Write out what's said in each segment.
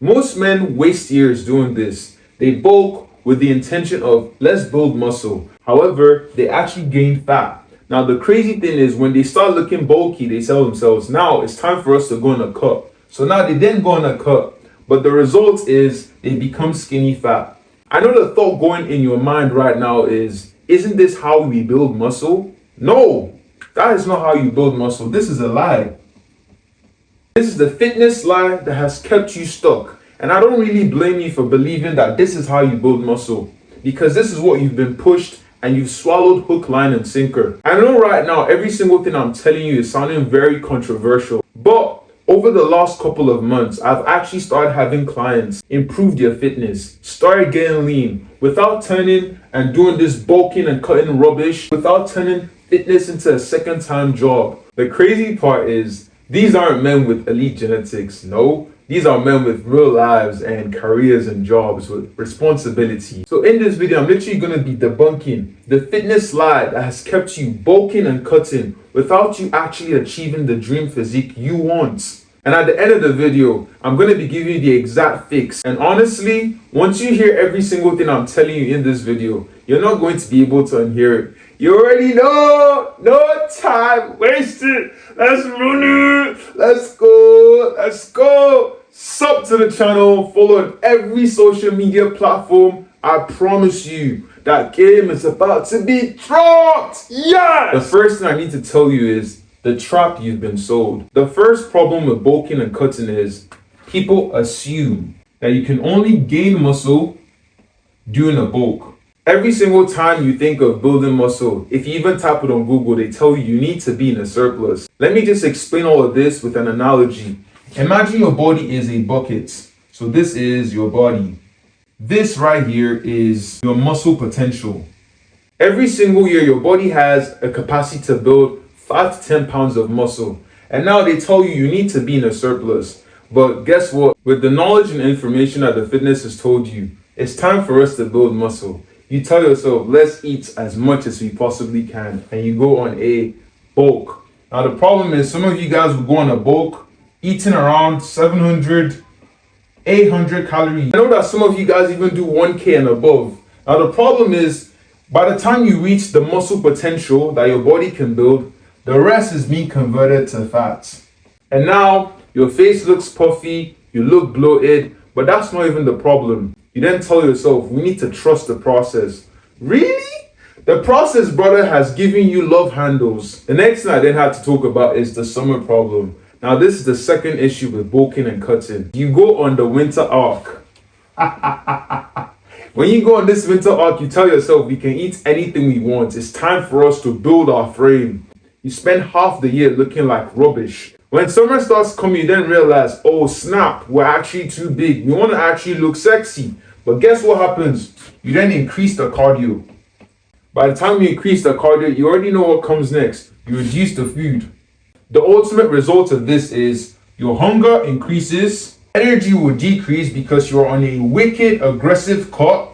Most men waste years doing this. They bulk with the intention of let's build muscle. However, they actually gain fat. Now the crazy thing is when they start looking bulky, they tell themselves, now it's time for us to go on a cut. So now they then go on a cut, but the result is they become skinny fat. I know the thought going in your mind right now is, isn't this how we build muscle? No, that is not how you build muscle. This is a lie. This is the fitness lie that has kept you stuck. And I don't really blame you for believing that this is how you build muscle, because this is what you've been pushed and you've swallowed hook, line, and sinker. I know right now every single thing I'm telling you is sounding very controversial, but over the last couple of months, I've actually started having clients improve their fitness, started getting lean without turning and doing this bulking and cutting rubbish, without turning fitness into a second-time job. The crazy part is, these aren't men with elite genetics, no. These are men with real lives and careers and jobs with responsibility. So in this video, I'm literally going to be debunking the fitness lie that has kept you bulking and cutting without you actually achieving the dream physique you want. And at the end of the video, I'm going to be giving you the exact fix. And honestly, once you hear every single thing I'm telling you in this video, you're not going to be able to unhear it. You already know, no time wasted. Let's run it. Let's go. Let's go. Sub to the channel. Follow on every social media platform. I promise you, that game is about to be dropped. Yes! The first thing I need to tell you is the trap you've been sold. The first problem with bulking and cutting is people assume that you can only gain muscle doing a bulk. Every single time you think of building muscle, if you even type it on Google, they tell you need to be in a surplus. Let me just explain all of this with an analogy. Imagine your body is a bucket. So this is your body. This right here is your muscle potential. Every single year, your body has a capacity to build 5 to 10 pounds of muscle. And now they tell you need to be in a surplus. But guess what? With the knowledge and information that the fitness has told you, it's time for us to build muscle. You tell yourself, let's eat as much as we possibly can. And you go on a bulk. Now the problem is some of you guys will go on a bulk, eating around 700, 800 calories. I know that some of you guys even do 1K and above. Now the problem is, by the time you reach the muscle potential that your body can build, the rest is being converted to fat. And now your face looks puffy, you look bloated, but that's not even the problem. You then tell yourself, we need to trust the process. Really? The process, brother, has given you love handles. The next thing I then had to talk about is the summer problem. Now, this is the second issue with bulking and cutting. You go on the winter arc. When you go on this winter arc, you tell yourself, we can eat anything we want. It's time for us to build our frame. You spend half the year looking like rubbish. When summer starts coming, you then realize, oh snap, we're actually too big. We want to actually look sexy. But guess what happens? You then increase the cardio. By the time you increase the cardio, you already know what comes next. You reduce the food. The ultimate result of this is your hunger increases, energy will decrease because you're on a wicked, aggressive cut.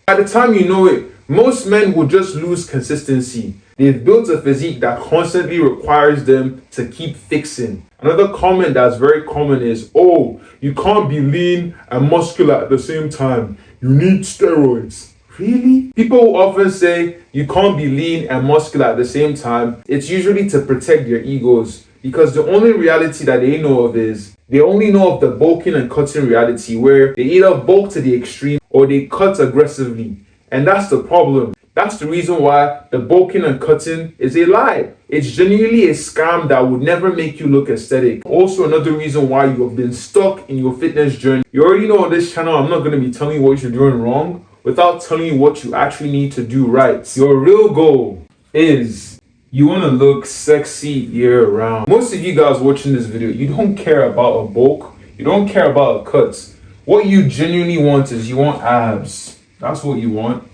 By the time you know it, most men will just lose consistency. They've built a physique that constantly requires them to keep fixing. Another comment that's very common is, oh, you can't be lean and muscular at the same time. You need steroids. Really? People often say you can't be lean and muscular at the same time. It's usually to protect their egos, because the only reality that they know of is they only know of the bulking and cutting reality, where they either bulk to the extreme or they cut aggressively. And that's the problem. That's the reason why the bulking and cutting is a lie. It's genuinely a scam that would never make you look aesthetic. Also, another reason why you have been stuck in your fitness journey. You already know on this channel, I'm not going to be telling you what you're doing wrong without telling you what you actually need to do right. Your real goal is you want to look sexy year round. Most of you guys watching this video, you don't care about a bulk. You don't care about a cut. What you genuinely want is you want abs. That's what you want.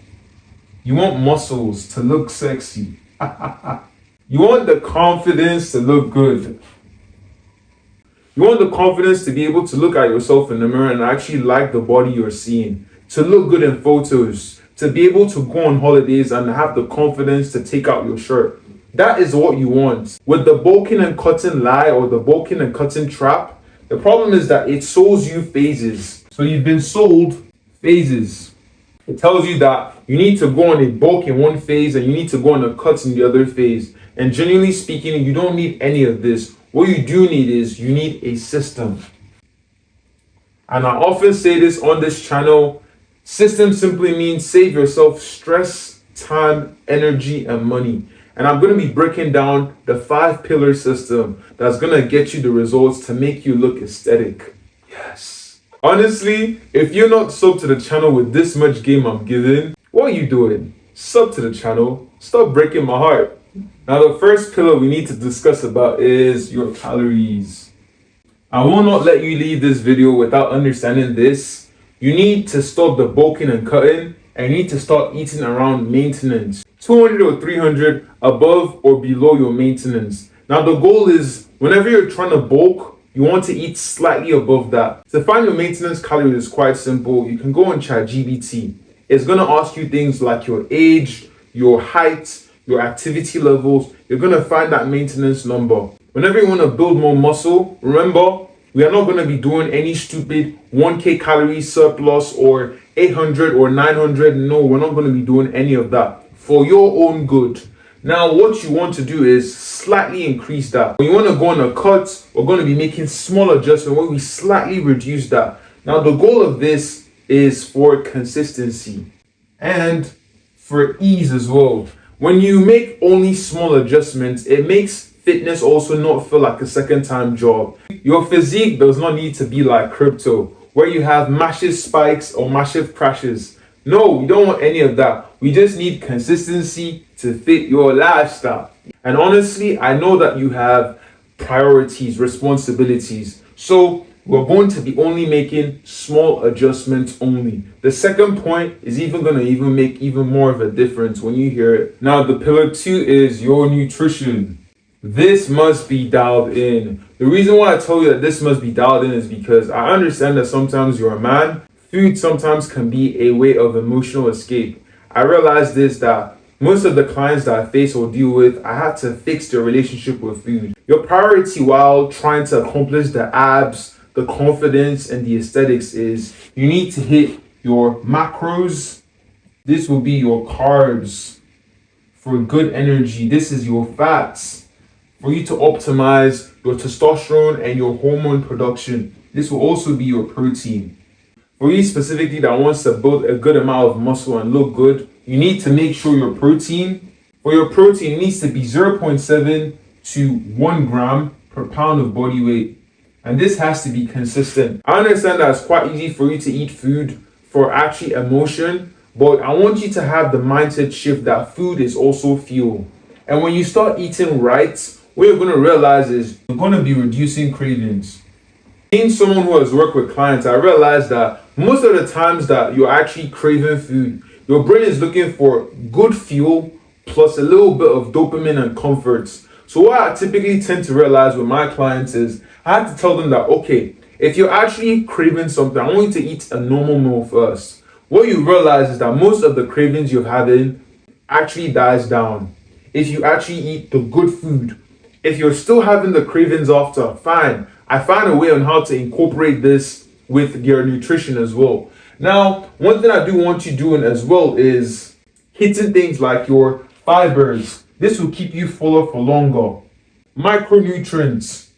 You want muscles to look sexy. You want the confidence to look good. You want the confidence to be able to look at yourself in the mirror and actually like the body you're seeing. To look good in photos. To be able to go on holidays and have the confidence to take out your shirt. That is what you want. With the bulking and cutting lie or the bulking and cutting trap, The problem is that it shows you phases. So you've been sold phases. It tells you that you need to go on a bulk in one phase and you need to go on a cut in the other phase. And generally speaking, you don't need any of this. What you do need is you need a system. And I often say this on this channel, system simply means save yourself stress, time, energy, and money. And I'm going to be breaking down the 5-pillar system that's going to get you the results to make you look aesthetic. Yes. Honestly, if you're not subbed to the channel with this much game I'm giving, what are you doing? Sub to the channel. Stop breaking my heart. Now, the first pillar we need to discuss about is your calories. I will not let you leave this video without understanding this. You need to stop the bulking and cutting, and you need to start eating around maintenance. 200 or 300 above or below your maintenance. Now the goal is whenever you're trying to bulk, you want to eat slightly above that. To find your maintenance calories is quite simple. You can go on ChatGPT. It's going to ask you things like your age, your height, your activity levels. You're going to find that maintenance number. Whenever you want to build more muscle, remember, we are not going to be doing any stupid 1K calorie surplus or 800 or 900. No, we're not going to be doing any of that. For your own good. Now, what you want to do is slightly increase that. When you want to go on a cut, we're going to be making small adjustments where we slightly reduce that. Now, the goal of this is for consistency and for ease as well. When you make only small adjustments, it makes fitness also not feel like a second-time job. Your physique does not need to be like crypto, where you have massive spikes or massive crashes. No, we don't want any of that. We just need consistency to fit your lifestyle. And honestly, I know that you have priorities, responsibilities. So we're going to be only making small adjustments only. The second point is going to make even more of a difference when you hear it. Now, the pillar 2 is your nutrition. This must be dialed in. The reason why I tell you that this must be dialed in is because I understand that sometimes you're a man. Food sometimes can be a way of emotional escape. I realized this, that most of the clients that I face or deal with, I had to fix their relationship with food. Your priority while trying to accomplish the abs, the confidence, and the aesthetics is you need to hit your macros. This will be your carbs for good energy. This is your fats for you to optimize your testosterone and your hormone production. This will also be your protein. For you specifically that wants to build a good amount of muscle and look good, you need to make sure your protein, it needs to be 0.7 to 1 gram per pound of body weight. And this has to be consistent. I understand that it's quite easy for you to eat food for actually emotion, but I want you to have the mindset shift that food is also fuel. And when you start eating right, what you're going to realize is you're going to be reducing cravings. Being someone who has worked with clients, I realized that most of the times that you're actually craving food, your brain is looking for good fuel plus a little bit of dopamine and comforts. So what I typically tend to realize with my clients is I have to tell them that, okay, if you're actually craving something, I want you to eat a normal meal first. What you realize is that most of the cravings you're having actually dies down if you actually eat the good food. If you're still having the cravings after, fine. I find a way on how to incorporate this with your nutrition as well. Now, one thing I do want you doing as well is hitting things like your fibers. This will keep you fuller for longer. Micronutrients.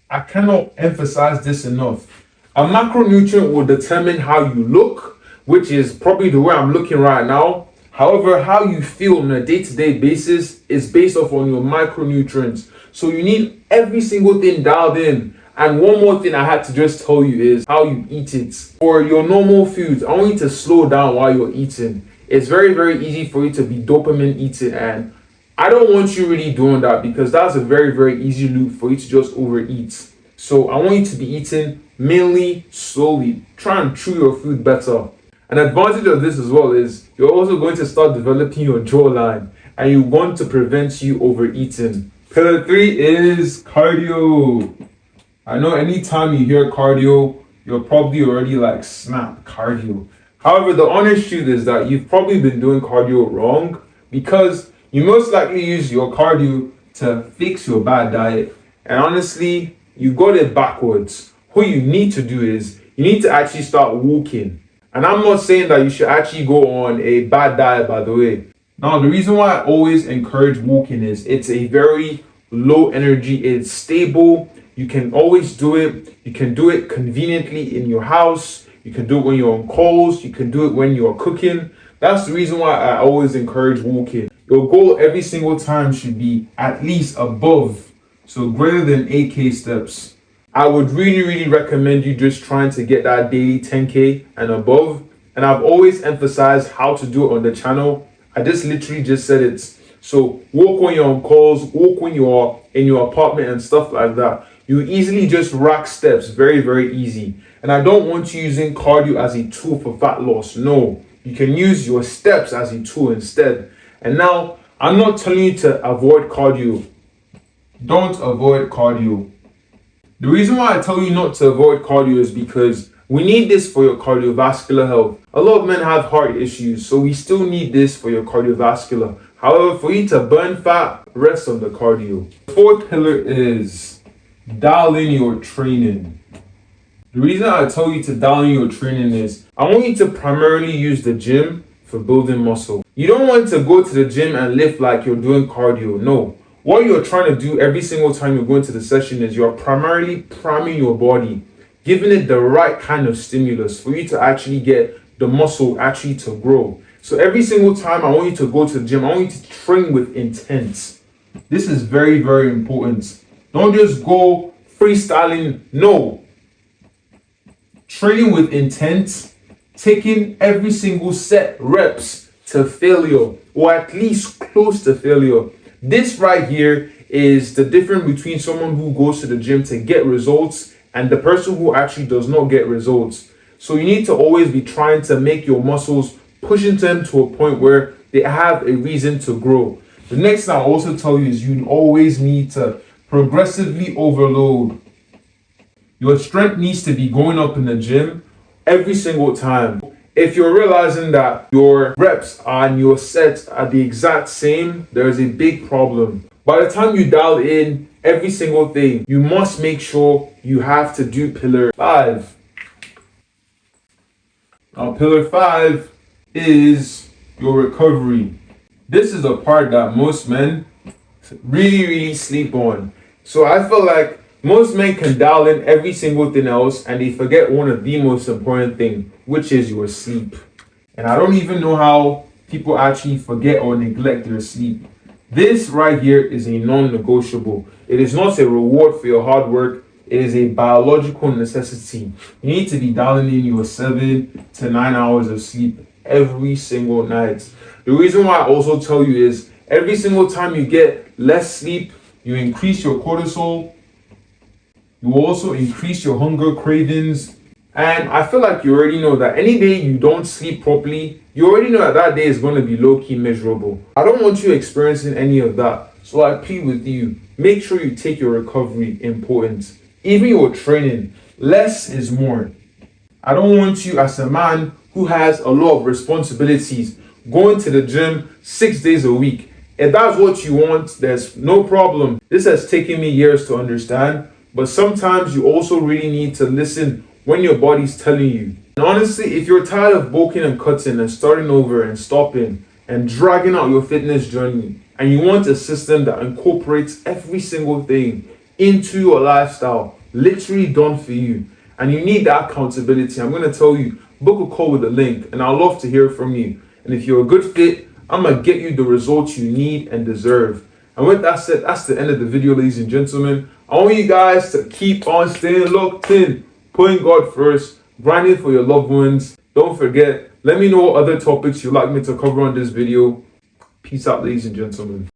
I cannot emphasize this enough. A macronutrient will determine how you look, which is probably the way I'm looking right now. However, how you feel on a day-to-day basis is based off on your micronutrients. So you need every single thing dialed in. And one more thing I had to just tell you is how you eat it. For your normal foods, I want you to slow down while you're eating. It's very, very easy for you to be dopamine eating, and I don't want you really doing that because that's a very, very easy loop for you to just overeat. So I want you to be eating mainly slowly. Try and chew your food better. An advantage of this as well is you're also going to start developing your jawline, and you want to prevent you overeating. Pillar 3 is cardio. I know anytime you hear cardio, you're probably already like, snap, cardio. However, the honest truth is that you've probably been doing cardio wrong because you most likely use your cardio to fix your bad diet. And honestly, you got it backwards. what you need to do is you need to actually start walking. And I'm not saying that you should actually go on a bad diet, by the way. Now, the reason why I always encourage walking is it's a very low energy, it's stable. You can always do it. You can do it conveniently in your house. You can do it when you're on calls. You can do it when you're cooking. That's the reason why I always encourage walking. Your goal every single time should be at least above, so greater than 8K steps. I would really recommend you just trying to get that daily 10K and above. And I've always emphasized how to do it on the channel. I just literally just said it. So walk when you're on calls, walk when you're in your apartment and stuff like that. You easily just rack steps, very easy. And I don't want you using cardio as a tool for fat loss. No, you can use your steps as a tool instead. And now, I'm not telling you to avoid cardio. Don't avoid cardio. The reason why I tell you not to avoid cardio is because we need this for your cardiovascular health. A lot of men have heart issues, so we still need this for your cardiovascular. However, for you to burn fat, rest on the cardio. The fourth pillar is dial in your training. The reason I tell you to dial in your training is I want you to primarily use the gym for building muscle. You don't want to go to the gym and lift like you're doing cardio. No. What you're trying to do every single time you go into the session is you're primarily priming your body, giving it the right kind of stimulus for you to actually get the muscle actually to grow. So every single time I want you to go to the gym, I want you to train with intent. This is very important. Don't just go freestyling. No. Training with intent, taking every single set reps to failure, or at least close to failure. This right here is the difference between someone who goes to the gym to get results and the person who actually does not get results. So you need to always be trying to make your muscles, pushing them to a point where they have a reason to grow. The next thing I'll also tell you is you always need to progressively overload. Your strength needs to be going up in the gym every single time. If you're realizing that your reps and your sets are the exact same, there is a big problem. By the time you dial in every single thing, you must make sure you have to do pillar 5. Now, pillar 5 is your recovery. This is a part that most men really sleep on. So I feel like most men can dial in every single thing else and they forget one of the most important thing, which is your sleep. And I don't even know how people actually forget or neglect their sleep. This right here is a non-negotiable. It is not a reward for your hard work. It is a biological necessity. You need to be dialing in your 7 to 9 hours of sleep every single night. The reason why I also tell you is every single time you get less sleep, you increase your cortisol. You also increase your hunger cravings. And I feel like you already know that any day you don't sleep properly, you already know that that day is going to be low-key miserable. I don't want you experiencing any of that. So I plead with you, make sure you take your recovery important. Even your training, less is more. I don't want you as a man who has a lot of responsibilities going to the gym 6 days a week. If that's what you want, there's no problem. This has taken me years to understand. But sometimes you also really need to listen when your body's telling you. And honestly, if you're tired of bulking and cutting and starting over and stopping and dragging out your fitness journey, and you want a system that incorporates every single thing into your lifestyle, literally done for you, and you need that accountability, I'm going to tell you, book a call with the link, and I'd love to hear from you. And if you're a good fit, I'm going to get you the results you need and deserve. And with that said, that's the end of the video, ladies and gentlemen. I want you guys to keep on staying locked in, putting God first, grinding for your loved ones. Don't forget, let me know what other topics you'd like me to cover on this video. Peace out, ladies and gentlemen.